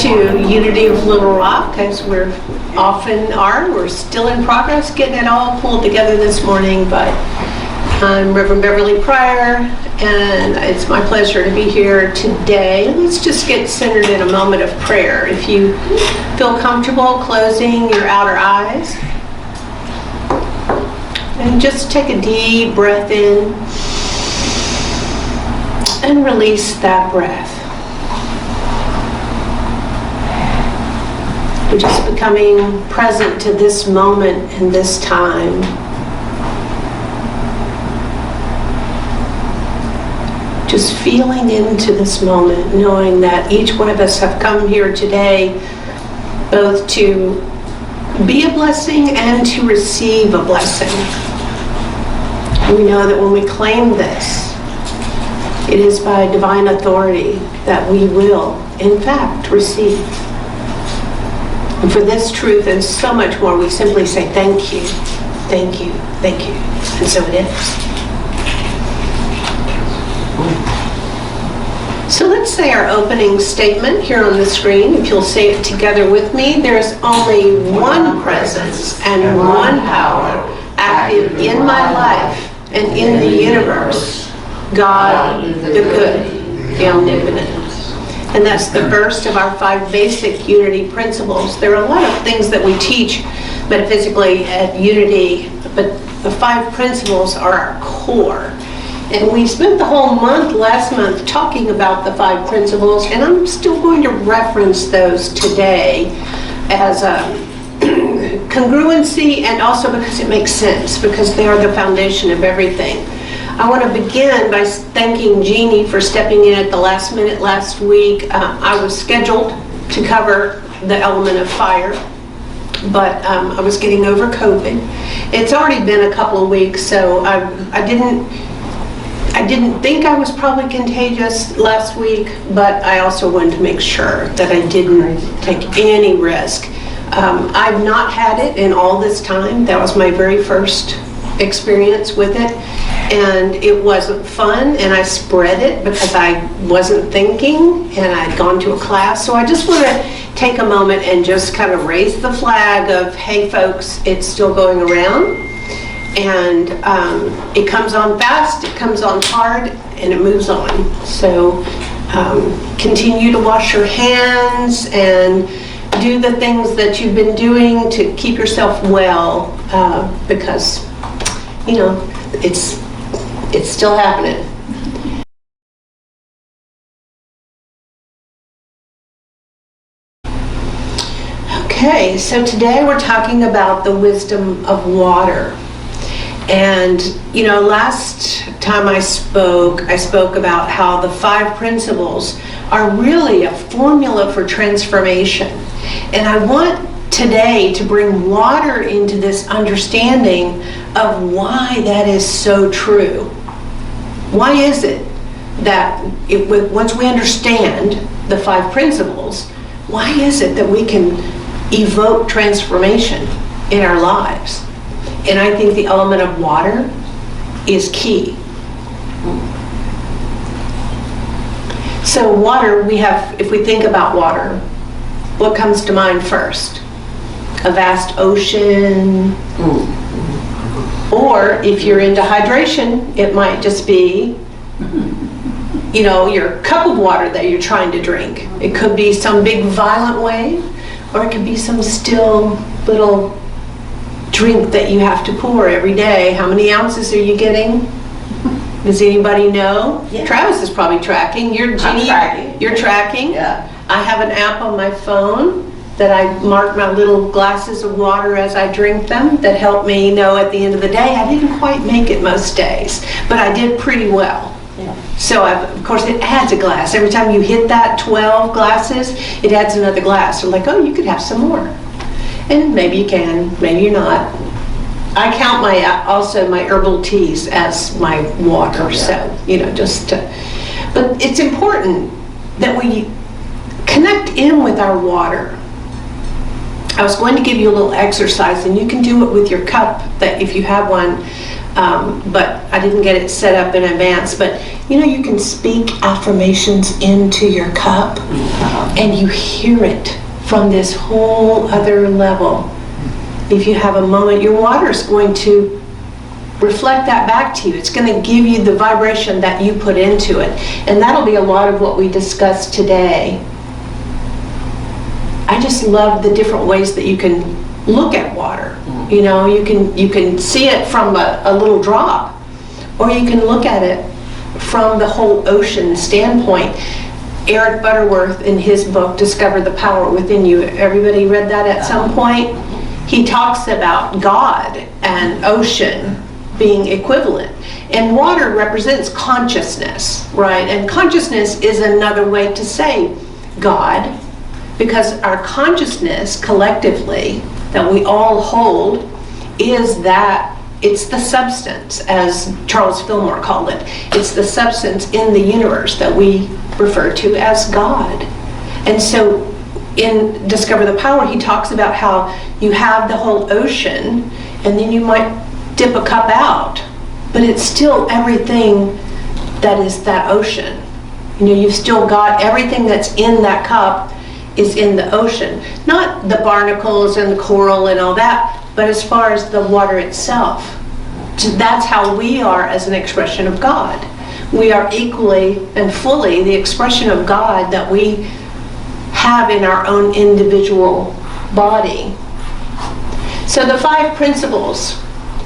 to Unity of Little Rock, as we're often are. We're still in progress getting it all pulled together this morning, but I'm Reverend Beverly Pryor, and it's my pleasure to be here today. Let's just get centered in a moment of prayer. If you feel comfortable closing your outer eyes, and just take a deep breath in and release that breath. We're just becoming present to this moment and this time. Just feeling into this moment, knowing that each one of us have come here today both to be a blessing and to receive a blessing. We know that when we claim this, it is by divine authority that we will, in fact, receive. And for this truth and so much more, we simply say thank you, thank you, thank you. And so it is. So let's say our opening statement here on the screen. If you'll say it together with me. There's only one presence and one power active in my life and in the universe. God, the good, the omnipotent. And that's the first of our 5 basic Unity principles. There are a lot of things that we teach metaphysically at Unity, but the 5 principles are our core. And we spent the whole month, last month, talking about the 5 principles, and I'm still going to reference those today as a congruency and also because it makes sense, because they are the foundation of everything. I want to begin by thanking Jeannie for stepping in at the last minute last week. I was scheduled to cover the element of fire, but I was getting over COVID. It's already been a couple of weeks, so I didn't think I was probably contagious last week, but I also wanted to make sure that I didn't take any risk. I've not had it in all this time. That was my very first experience with it, and it wasn't fun, and I spread it because I wasn't thinking, and I'd gone to a class. So I just want to take a moment and just kind of raise the flag of, hey folks, it's still going around, and it comes on fast, it comes on hard, and it moves on. So continue to wash your hands and do the things that you've been doing to keep yourself well, because you know, it's still happening. Okay, so today we're talking about the wisdom of water. And you know, last time I spoke about how the 5 principles are really a formula for transformation. And I want today to bring water into this understanding of why that is so true. Why is it that once we understand the 5 principles, why is it that we can evoke transformation in our lives? And I think the element of water is key. So water, if we think about water, what comes to mind first? A vast ocean. Or if you're into hydration, it might just be, you know, your cup of water that you're trying to drink. It could be some big violent wave, or it could be some still little drink that you have to pour every day. How many ounces are you getting? Does anybody know? Yeah. Travis is probably tracking. You're Jeannie, you're tracking? Yeah. I have an app on my phone that I mark my little glasses of water as I drink them that help me know at the end of the day. I didn't quite make it most days, but I did pretty well. Yeah. So of course it adds a glass. Every time you hit that 12 glasses, it adds another glass. So like, oh, you could have some more. And maybe you can, maybe you're not. I count also my herbal teas as my water, so, you know, but it's important that we connect in with our water. I was going to give you a little exercise, and you can do it with your cup, that if you have one, but I didn't get it set up in advance. But you know, you can speak affirmations into your cup and you hear it from this whole other level. If you have a moment, your water is going to reflect that back to you. It's going to give you the vibration that you put into it. And that'll be a lot of what we discussed today. I just love the different ways that you can look at water. You know, you can see it from a little drop, or you can look at it from the whole ocean standpoint. Eric Butterworth, in his book, Discover the Power Within You, everybody read that at some point? He talks about God and ocean being equivalent. And water represents consciousness, right? And consciousness is another way to say God, because our consciousness collectively that we all hold is that it's the substance, as Charles Fillmore called it. It's the substance in the universe that we refer to as God. And so in Discover the Power, he talks about how you have the whole ocean, and then you might dip a cup out, but it's still everything that is that ocean. You know, you've still got everything that's in that cup is in the ocean. Not the barnacles and the coral and all that, but as far as the water itself. So that's how we are as an expression of God. We are equally and fully the expression of God that we have in our own individual body. So the 5 principles.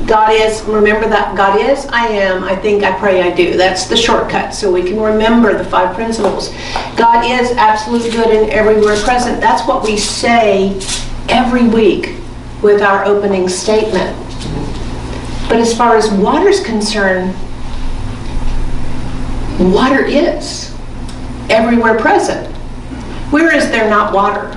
God is, remember that God is, I am, I think, I pray, I do. That's the shortcut, so we can remember the 5 principles. God is absolute good and everywhere present. That's what we say every week with our opening statement. But as far as water's concerned, water is everywhere present. Where is there not water?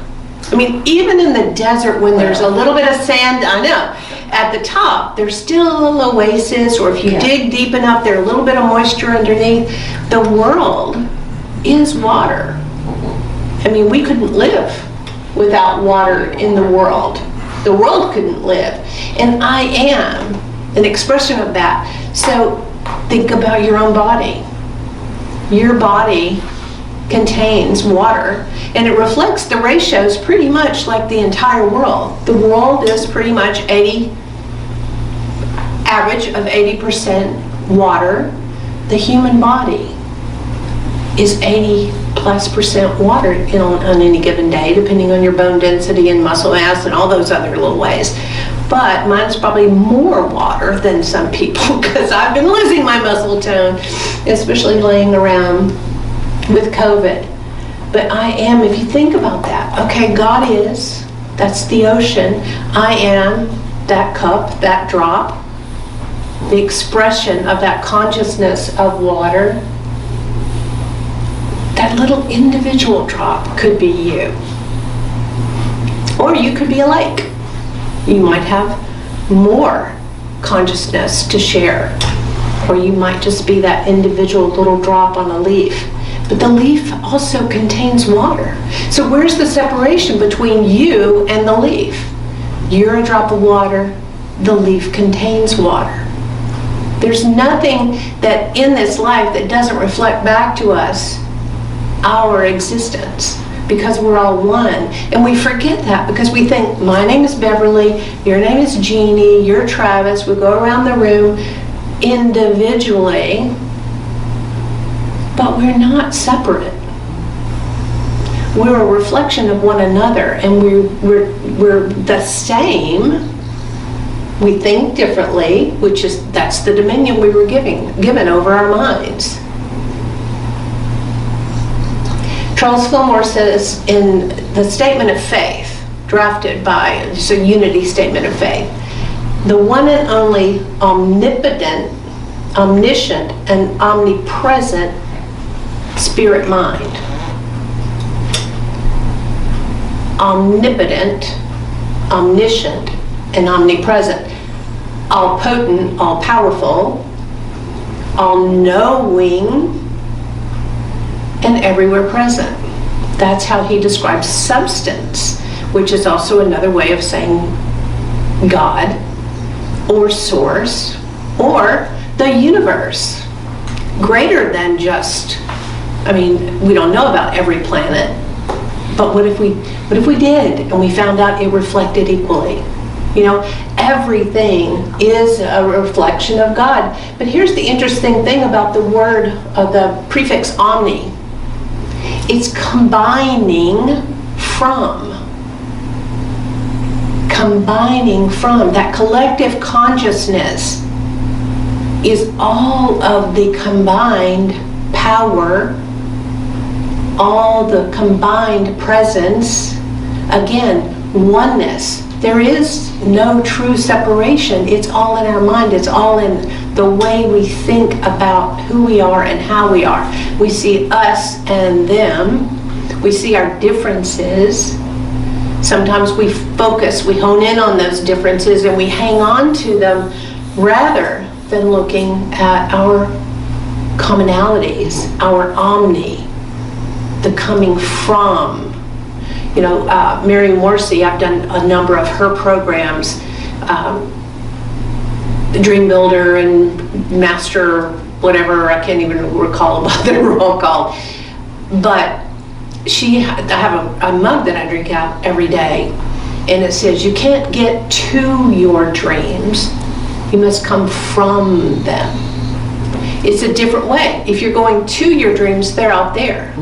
I mean, even in the desert when there's a little bit of sand, I know, at the top, there's still a little oasis, or if you dig deep enough, there's a little bit of moisture underneath. The world is water. I mean, we couldn't live without water in the world. The world couldn't live. And I am an expression of that. So think about your own body. Your body contains water, and it reflects the ratios pretty much like the entire world. The world is pretty much average of 80% water. The human body is 80+% water on any given day, depending on your bone density and muscle mass and all those other little ways. But mine's probably more water than some people, because I've been losing my muscle tone, especially laying around with COVID. But I am, if you think about that, okay, God is, that's the ocean. I am that cup, that drop, the expression of that consciousness of water. That little individual drop could be you. Or you could be a lake. You might have more consciousness to share. Or you might just be that individual little drop on a leaf. But the leaf also contains water. So where's the separation between you and the leaf? You're a drop of water, the leaf contains water. There's nothing that in this life that doesn't reflect back to us our existence, because we're all one. And we forget that because we think, my name is Beverly, your name is Jeannie, you're Travis. We go around the room individually, but we're not separate. We're a reflection of one another, and we're the same. We think differently, that's the dominion we were given over our minds. Charles Fillmore says in the Statement of Faith, drafted by, it's a unity statement of faith, the one and only omnipotent, omniscient, and omnipresent spirit mind. Omnipotent, omniscient, and omnipresent. All potent, all powerful, all knowing, and everywhere present. That's how he describes substance, which is also another way of saying God or source. or the universe, greater than just, I mean, we don't know about every planet, but what if we did and we found out it reflected equally? You know, everything is a reflection of God. But here's the interesting thing about the word, the prefix omni. It's combining from. Combining from. That collective consciousness is all of the combined power, all the combined presence. Again, oneness. There is no true separation. It's all in our mind. It's all in the way we think about who we are and how we are. We see us and them. We see our differences. Sometimes we focus, we hone in on those differences and we hang on to them rather than looking at our commonalities, our omni, the coming from. You know, Mary Morrissey, I've done a number of her programs, the Dream Builder and Master, whatever, I can't even recall what they're all called. But I have a mug that I drink out every day, and it says, you can't get to your dreams, you must come from them. It's a different way. If you're going to your dreams, they're out there.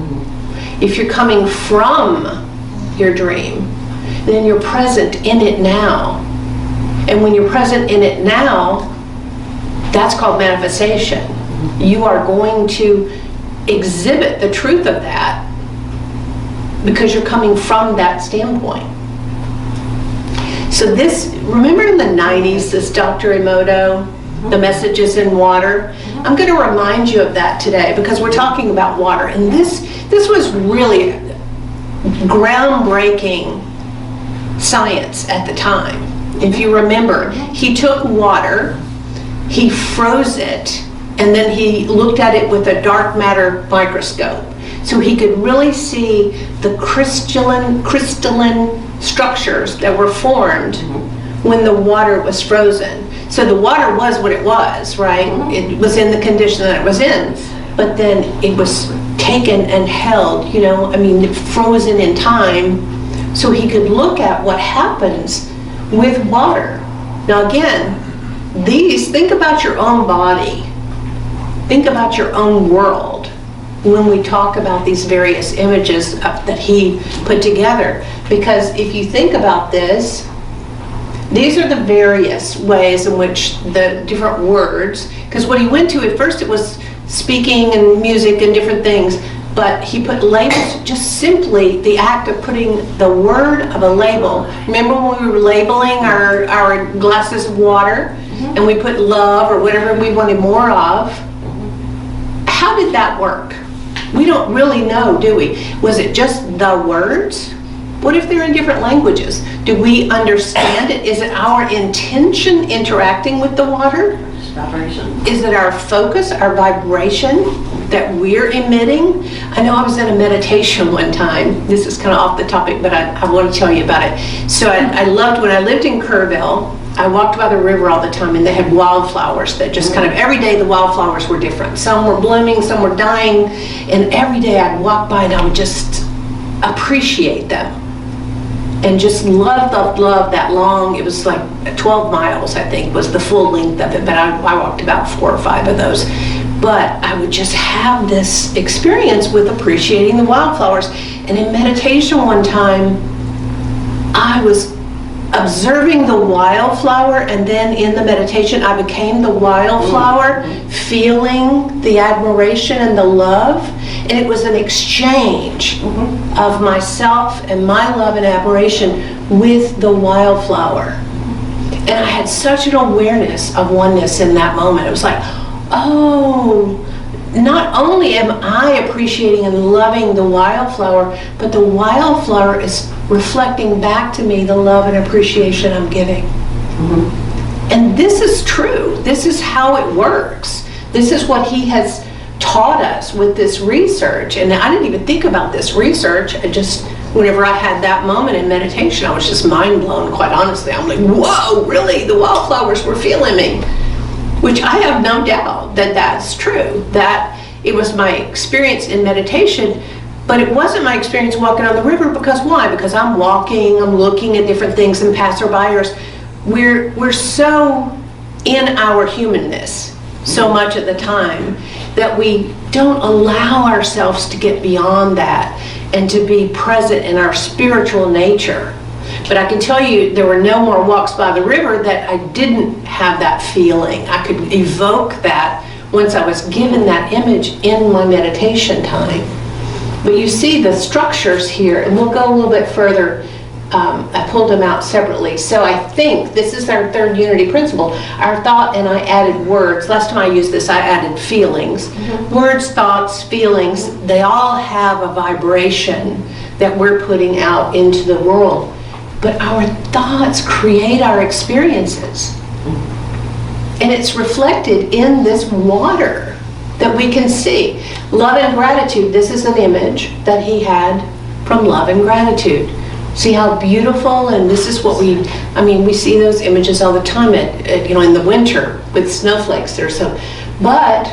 If you're coming from your dream, then you're present in it now. And when you're present in it now, that's called manifestation. You are going to exhibit the truth of that because you're coming from that standpoint. So this, remember in the 90s, this Dr. Emoto, the messages in water? I'm going to remind you of that today because we're talking about water. And this was really groundbreaking science at the time. If you remember, he took water, he froze it, and then he looked at it with a dark matter microscope. So he could really see the crystalline structures that were formed when the water was frozen. So the water was what it was, right? It was in the condition that it was in. But then it was taken and held, you know, I mean, frozen in time, so he could look at what happens with water. Now again, think about your own body. Think about your own world when we talk about these various images that he put together. Because if you think about this, these are the various ways in which the different words, because what he went to at first, it was speaking and music and different things, but he put labels, just simply the act of putting the word of a label. Remember when we were labeling our glasses of water and we put love or whatever we wanted more of? How did that work? We don't really know, do we? Was it just the words? What if they're in different languages? Do we understand it? Is it our intention interacting with the water? Vibration. Is it our focus, our vibration that we're emitting? I know I was in a meditation one time. This is kind of off the topic, but I want to tell you about it. So I loved, when I lived in Kerrville, I walked by the river all the time, and they had wildflowers that just kind of, every day the wildflowers were different. Some were blooming, some were dying, and every day I'd walk by and I would just appreciate them. And just love that long. It was like 12 miles, I think, was the full length of it, but I walked about 4 or 5 of those. But I would just have this experience with appreciating the wildflowers. And in meditation one time, I was observing the wildflower, and then in the meditation I became the wildflower, feeling the admiration and the love, and it was an exchange of myself and my love and admiration with the wildflower. And I had such an awareness of oneness in that moment. It was like, oh, not only am I appreciating and loving the wildflower, but the wildflower is reflecting back to me the love and appreciation I'm giving. And this is true. This is how it works. This is what he has taught us with this research. And I didn't even think about this research. I just, whenever I had that moment in meditation, I was just mind blown, quite honestly. I'm like, whoa, really? The wildflowers were feeling me. which I have no doubt that that's true, that it was my experience in meditation, but it wasn't my experience walking on the river. Because why? Because I'm walking, I'm looking at different things, and passerbyers, we're so in our humanness so much at the time that we don't allow ourselves to get beyond that and to be present in our spiritual nature. But I can tell you, there were no more walks by the river that I didn't have that feeling. I could evoke that once I was given that image in my meditation time. But you see the structures here, and we'll go a little bit further. I pulled them out separately. So I think this is our third unity principle. Our thought, and I added words. Last time I used this, I added feelings. Words, thoughts, feelings, they all have a vibration that we're putting out into the world. But our thoughts create our experiences. And it's reflected in this water that we can see. Love and gratitude, this is an image that he had from love and gratitude. See how beautiful, and this is what we see those images all the time in the winter with snowflakes. They're so, but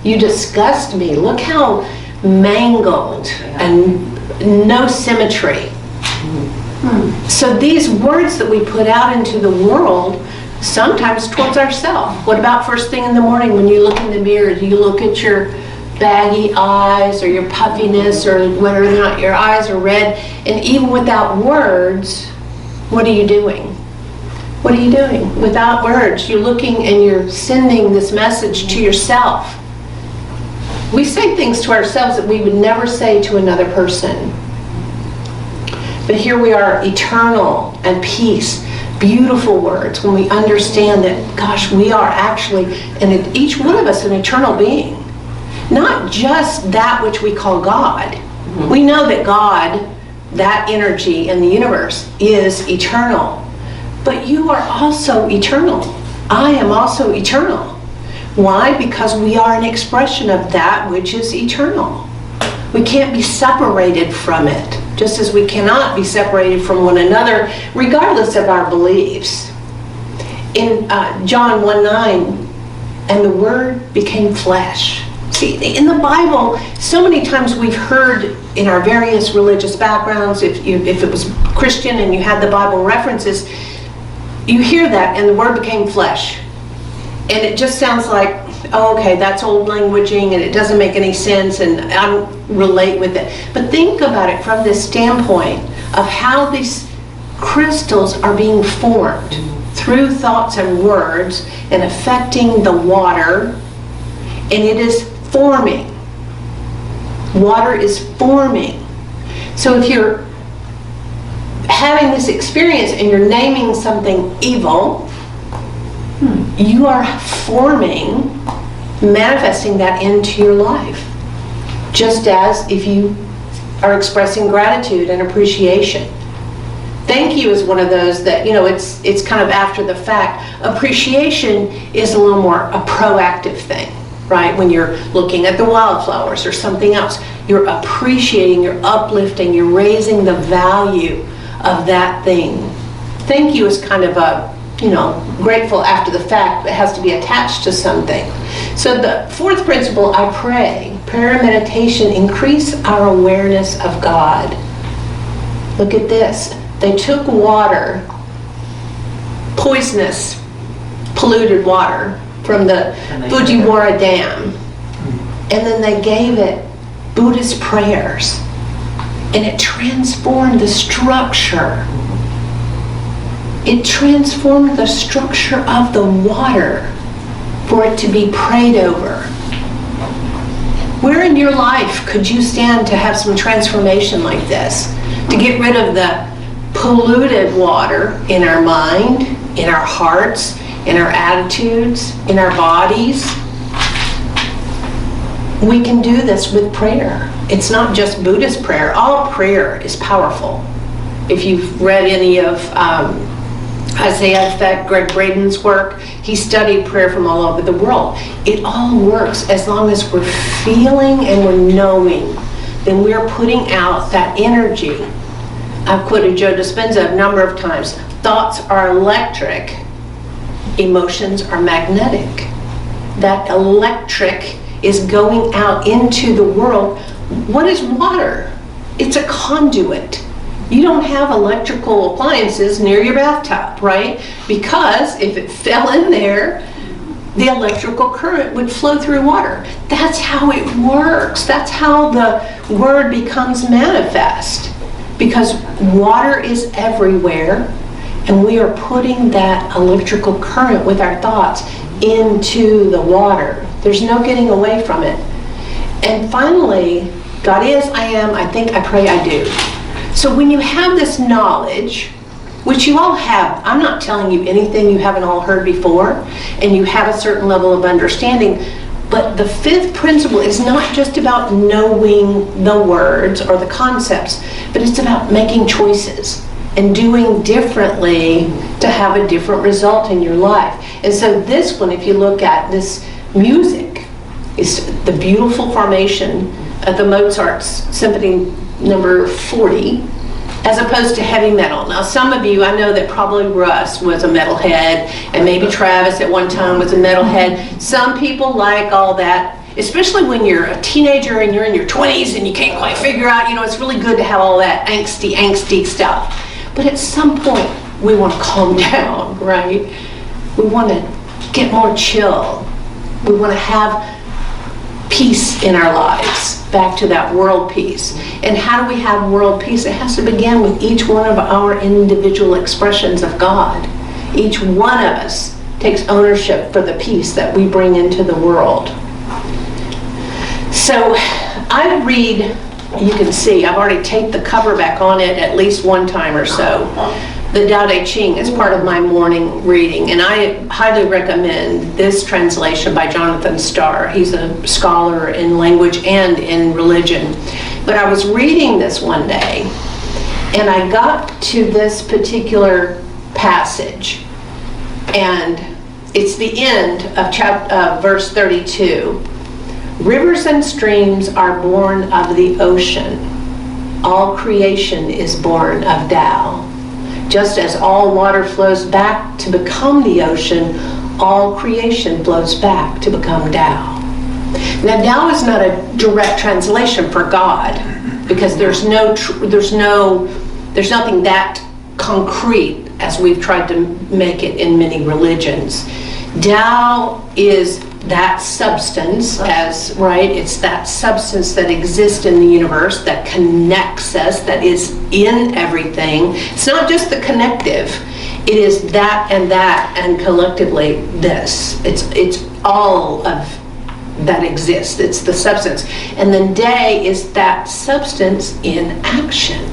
you disgust me. Look how mangled and no symmetry. So these words that we put out into the world, sometimes towards ourselves. What about first thing in the morning when you look in the mirror? Do you look at your baggy eyes or your puffiness or whether or not your eyes are red? And even without words, what are you doing? What are you doing? Without words, you're looking and you're sending this message to yourself. We say things to ourselves that we would never say to another person. But here we are, eternal and peace. Beautiful words when we understand that, gosh, we are actually, and each one of us, an eternal being. Not just that which we call God. We know that God, that energy in the universe, is eternal. But you are also eternal. I am also eternal. Why? Because we are an expression of that which is eternal. We can't be separated from it, just as we cannot be separated from one another, regardless of our beliefs. In John 1:9, and the Word became flesh. See, in the Bible, so many times we've heard in our various religious backgrounds, if it was Christian and you had the Bible references, you hear that, and the Word became flesh. And it just sounds like, oh, okay, that's old languaging and it doesn't make any sense and I don't relate with it. But think about it from this standpoint of how these crystals are being formed through thoughts and words and affecting the water, and it is forming. Water is forming. So if you're having this experience and you're naming something evil, you are forming, manifesting that into your life. Just as if you are expressing gratitude and appreciation. Thank you is one of those that, it's kind of after the fact. Appreciation is a little more a proactive thing, right? When you're looking at the wildflowers or something else, you're appreciating, you're uplifting, you're raising the value of that thing. Thank you is kind of a, grateful after the fact, but has to be attached to something. So the fourth principle, I pray, prayer and meditation increase our awareness of God. Look at this. They took water, poisonous, polluted water from the Fujiwara Dam, and then they gave it Buddhist prayers, and it transformed the structure. It transformed the structure of the water for it to be prayed over. Where in your life could you stand to have some transformation like this? To get rid of the polluted water in our mind, in our hearts, in our attitudes, in our bodies? We can do this with prayer. It's not just Buddhist prayer. All prayer is powerful. If you've read any of Isaiah Effect, Greg Braden's work, he studied prayer from all over the world. It all works as long as we're feeling and we're knowing. Then we're putting out that energy. I've quoted Joe Dispenza a number of times. Thoughts are electric. Emotions are magnetic. that electric is going out into the world. What is water? It's a conduit. You don't have electrical appliances near your bathtub, right? Because if it fell in there, the electrical current would flow through water. That's how it works. That's how the word becomes manifest. Because water is everywhere, and we are putting that electrical current with our thoughts into the water. There's no getting away from it. And finally, God is, I am, I think, I pray, I do. So when you have this knowledge, which you all have, I'm not telling you anything you haven't all heard before, and you have a certain level of understanding, but the fifth principle is not just about knowing the words or the concepts, but it's about making choices and doing differently to have a different result in your life. And so this one, if you look at this music, is the beautiful formation of the Mozart's Symphony number 40, as opposed to heavy metal. Now some of you, I know that probably Russ was a metalhead, and maybe Travis at one time was a metalhead. Some people like all that, especially when you're a teenager and you're in your 20s and you can't quite figure out, it's really good to have all that angsty stuff. But at some point, we want to calm down, right? We want to get more chill. We want to have peace in our lives, back to that world peace. And how do we have world peace? It has to begin with each one of our individual expressions of God. Each one of us takes ownership for the peace that we bring into the world. So I read, you can see, I've already taped the cover back on it at least one time or so. The Tao Te Ching is part of my morning reading, and I highly recommend this translation by Jonathan Starr. He's a scholar in language and in religion. But I was reading this one day, and I got to this particular passage, and it's the end of verse 32. Rivers and streams are born of the ocean. All creation is born of Tao. Just as all water flows back to become the ocean, all creation flows back to become Tao. Now, Tao is not a direct translation for God, because there's nothing that concrete as we've tried to make it in many religions. Tao is that substance, it's that substance that exists in the universe, that connects us, that is in everything. It's not just the connective, it is that and collectively this. It's all of that exists. It's the substance. And then Day is that substance in action.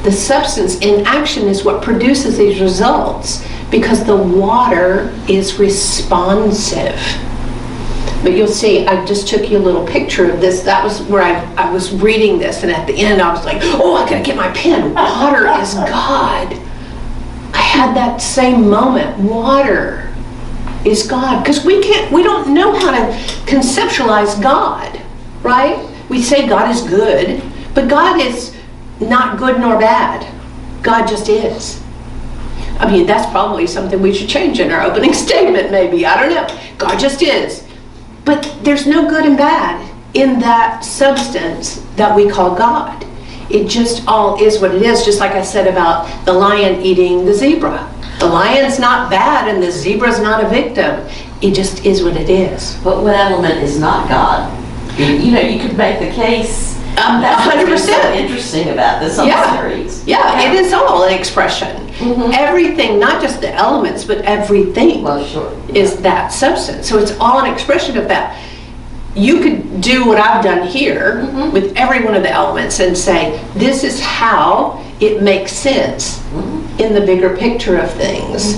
The substance in action is what produces these results, because the water is responsive. But you'll see, I just took you a little picture of this. That was where I was reading this, and at the end I was like, oh, I gotta get my pen. Water is God. I had that same moment. Water is God. Because we don't know how to conceptualize God, right? We say God is good, but God is not good nor bad. God just is. I mean, that's probably something we should change in our opening statement, maybe. I don't know. God just is. But there's no good and bad in that substance that we call God. It just all is what it is, just like I said about the lion eating the zebra. The lion's not bad and the zebra's not a victim. It just is what it is. But what element is not God? You could make the case. That's 100%. So interesting about this series. Yeah, it is all an expression. Mm-hmm. Everything, not just the elements, but everything is that substance. So it's all an expression of that. You could do what I've done here with every one of the elements and say, this is how it makes sense in the bigger picture of things.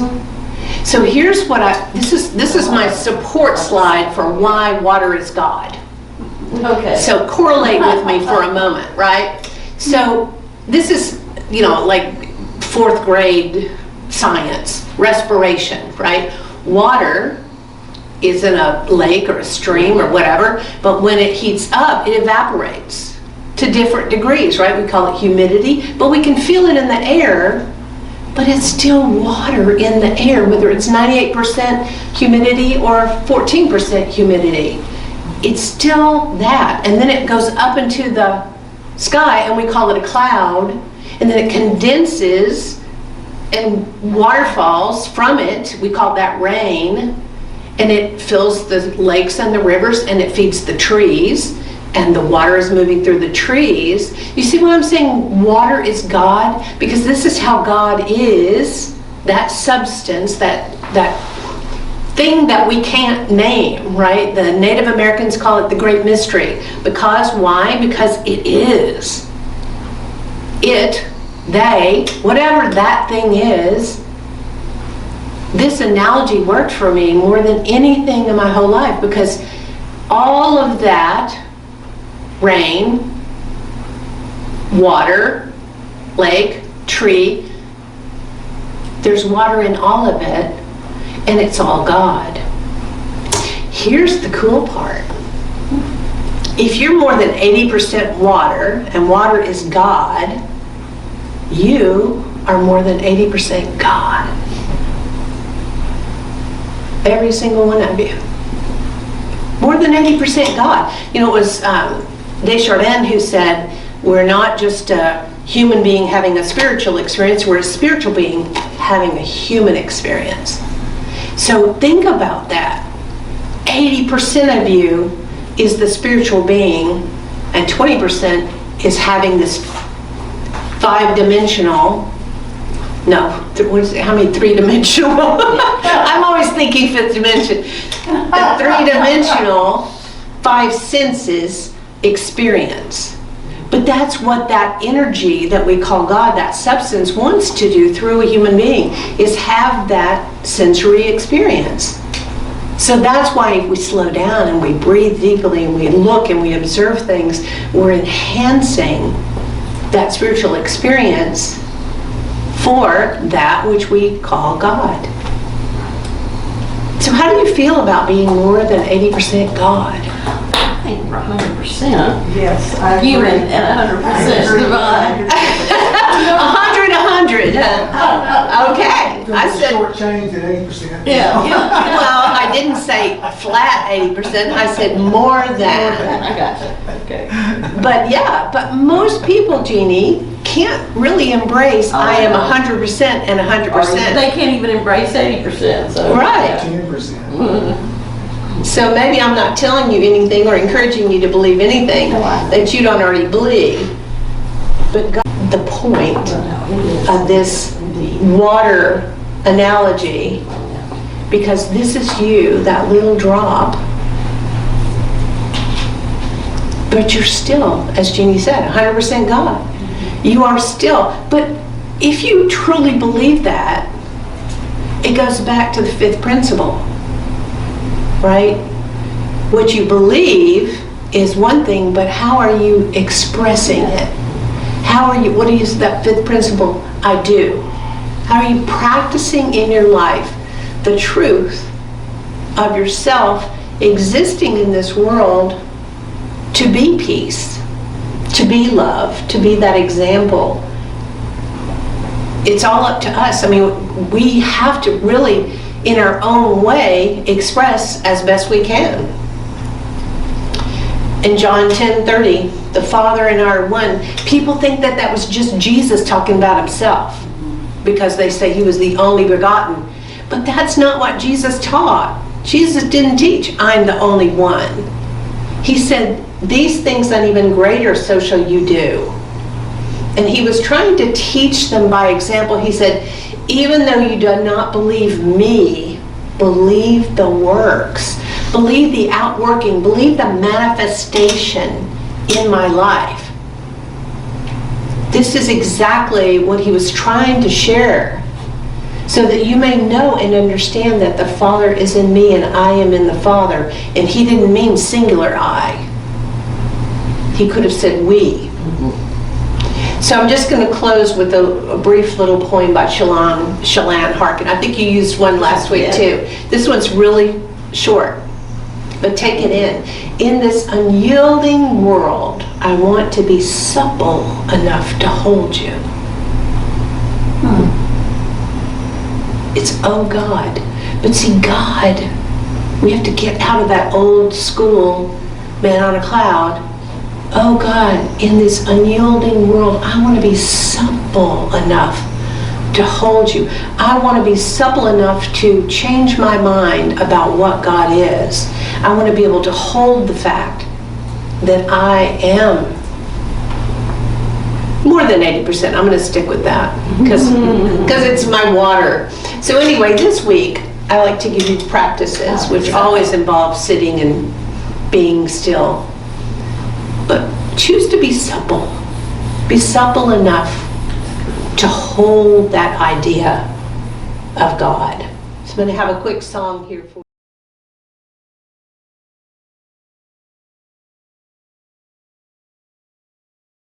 So here's what this is my support slide for why water is God. Okay. So correlate with me for a moment, right? So this is, like 4th grade science, respiration, right? Water is in a lake or a stream or whatever, but when it heats up, it evaporates to different degrees, right? We call it humidity, but we can feel it in the air but it's still water in the air, whether it's 98% humidity or 14% humidity. It's still that. And then it goes up into the sky, and we call it a cloud, and then it condenses and water falls from it. We call that rain, and it fills the lakes and the rivers, and it feeds the trees, and the water is moving through the trees. You see what I'm saying? Water is God, because this is how God is, that substance, that thing that we can't name, right? The Native Americans call it the Great Mystery. Because why? Because it is. It, they, whatever that thing is, this analogy worked for me more than anything in my whole life, because all of that, rain, water, lake, tree, there's water in all of it, and it's all God. Here's the cool part. If you're more than 80% water, and water is God, you are more than 80% God. Every single one of you. More than 80% God. You know, it was Desjardins who said, we're not just a human being having a spiritual experience, we're a spiritual being having a human experience. So think about that. 80% of you is the spiritual being, and 20% is having this five-dimensional, no, how many three-dimensional? I'm always thinking fifth dimension. The three-dimensional, five senses experience. But that's what that energy that we call God, that substance, wants to do through a human being, is have that sensory experience. So that's why if we slow down and we breathe deeply and we look and we observe things, we're enhancing that spiritual experience for that which we call God. So how do you feel about being more than 80% God? I think we're 100%. Yes, I agree. Human and 100% divine. 100, huh? Okay. I said, Shortchanged at 80%. Yeah. well, I didn't say flat 80%, I said more than. I got you. Okay. But yeah, but most people, Jeannie, can't really embrace I am 100% and 100%. They can't even embrace 80%. So. Right. 10%. So maybe I'm not telling you anything or encouraging you to believe anything that you don't already believe. But God, the point of this water analogy, because this is you, that little drop, but you're still, as Jeannie said, 100% God. You are still, but if you truly believe that, it goes back to the fifth principle, right? What you believe is one thing, but how are you expressing it? How are you, what is that fifth principle? I do. How are you practicing in your life the truth of yourself existing in this world to be peace, to be love, to be that example? It's all up to us. I mean, we have to really, in our own way, express as best we can. In John 10:30, the Father and I are one. People think that that was just Jesus talking about himself, because they say he was the only begotten. But that's not what Jesus taught. Jesus didn't teach, I'm the only one. He said, these things and even greater, so shall you do. And he was trying to teach them by example. He said, even though you do not believe me, believe the works. Believe the outworking, believe the manifestation in my life. This is exactly what he was trying to share, so that you may know and understand that the Father is in me and I am in the Father. And he didn't mean singular I. He could have said we. So I'm just going to close with a brief little poem by Shalane Harkin. I think you used one last week too. This one's really short, but take it in. In this unyielding world, I want to be supple enough to hold you. It's, oh God. But see, God, we have to get out of that old school man on a cloud. Oh God, in this unyielding world, I want to be supple enough to hold you. I want to be supple enough to change my mind about what God is. I want to be able to hold the fact that I am more than 80%. I'm going to stick with that because it's my water. So anyway, this week I like to give you practices, which always involve sitting and being still. But choose to be supple. Be supple enough to hold that idea of God. So I'm going to have a quick song here for you.